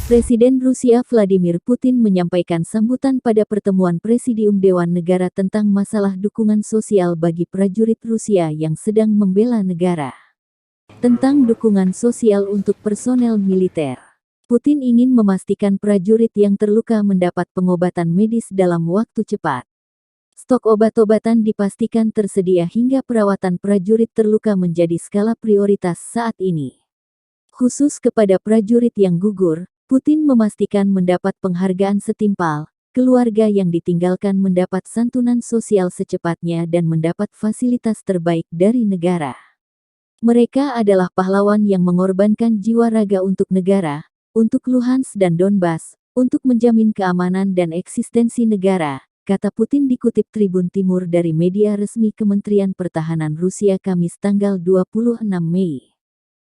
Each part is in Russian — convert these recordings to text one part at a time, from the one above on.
Presiden Rusia Vladimir Putin menyampaikan sambutan pada pertemuan Presidium Dewan Negara tentang masalah dukungan sosial bagi prajurit Rusia yang sedang membela negara. Tentang dukungan sosial untuk personel militer. Putin ingin memastikan prajurit yang terluka mendapat pengobatan medis dalam waktu cepat. Stok obat-obatan dipastikan tersedia hingga perawatan prajurit terluka menjadi skala prioritas saat ini. Khusus kepada prajurit yang gugur, Putin memastikan mendapat penghargaan setimpal, keluarga yang ditinggalkan mendapat santunan sosial secepatnya dan mendapat fasilitas terbaik dari negara. Mereka adalah pahlawan yang mengorbankan jiwa raga untuk negara, untuk Luhansk dan Donbas, untuk menjamin keamanan dan eksistensi negara, kata Putin dikutip Tribun Timur dari media resmi Kementerian Pertahanan Rusia Kamis tanggal 26 Mei.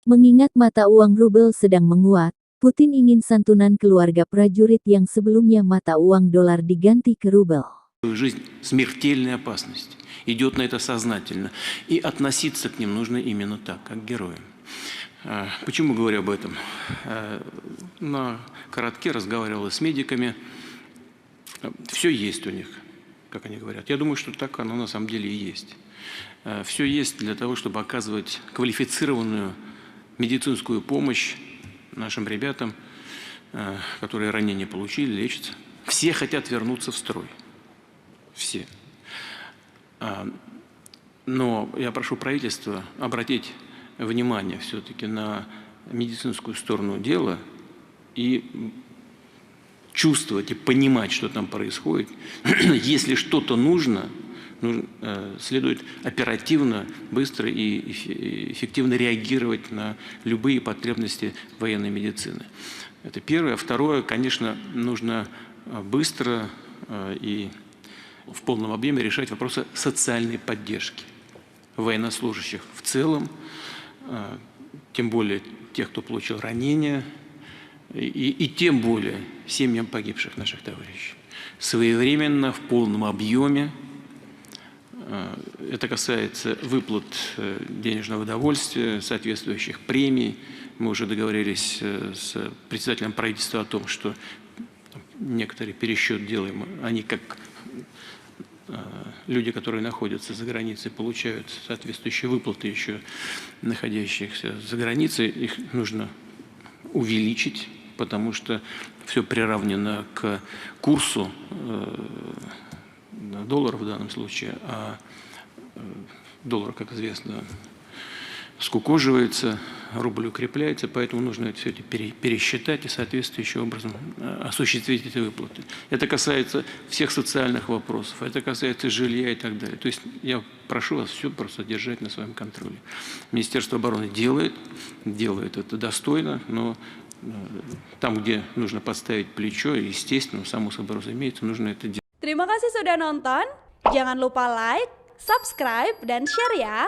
Mengingat mata uang rubel sedang menguat, Putin ingin santunan keluarga prajurit yang sebelumnya mata uang dolar diganti ke rubel. Жизнь смертельной опасности. Идет на это сознательно. И относиться к ним нужно именно так, как к героям. Почему говорю об этом? На коротке разговаривал с медиками. Все есть у них, как они говорят. Я думаю, что так оно на самом деле и есть. Все есть для того, чтобы оказывать квалифицированную медицинскую помощь нашим ребятам, которые ранения получили, лечатся. Все хотят вернуться в строй. Все. Но я прошу правительства обратить внимание все-таки на медицинскую сторону дела и чувствовать и понимать, что там происходит. Если что-то нужно, следует оперативно, быстро и эффективно реагировать на любые потребности военной медицины. Это первое. Второе, конечно, нужно быстро и в полном объеме решать вопросы социальной поддержки военнослужащих в целом, тем более тех, кто получил ранения, и тем более семьям погибших наших товарищей. Своевременно, в полном объеме. Это касается выплат денежного удовольствия, соответствующих премий. Мы уже договорились с председателем правительства о том, что некоторый пересчет делаем. Они, как люди, которые находятся за границей, получают соответствующие выплаты еще находящихся за границей. Их нужно увеличить, потому что все приравнено к курсу доллара в данном случае, а доллар, как известно, скукоживается, рубль укрепляется, поэтому нужно это все это пересчитать и соответствующим образом осуществить эти выплаты. Это касается всех социальных вопросов, это касается жилья и так далее. То есть я прошу вас все просто держать на своем контроле. Министерство обороны делает это достойно, но там, где нужно подставить плечо, естественно, само собой разумеется, нужно это делать. Terima kasih sudah nonton. Jangan lupa like, subscribe, dan share ya.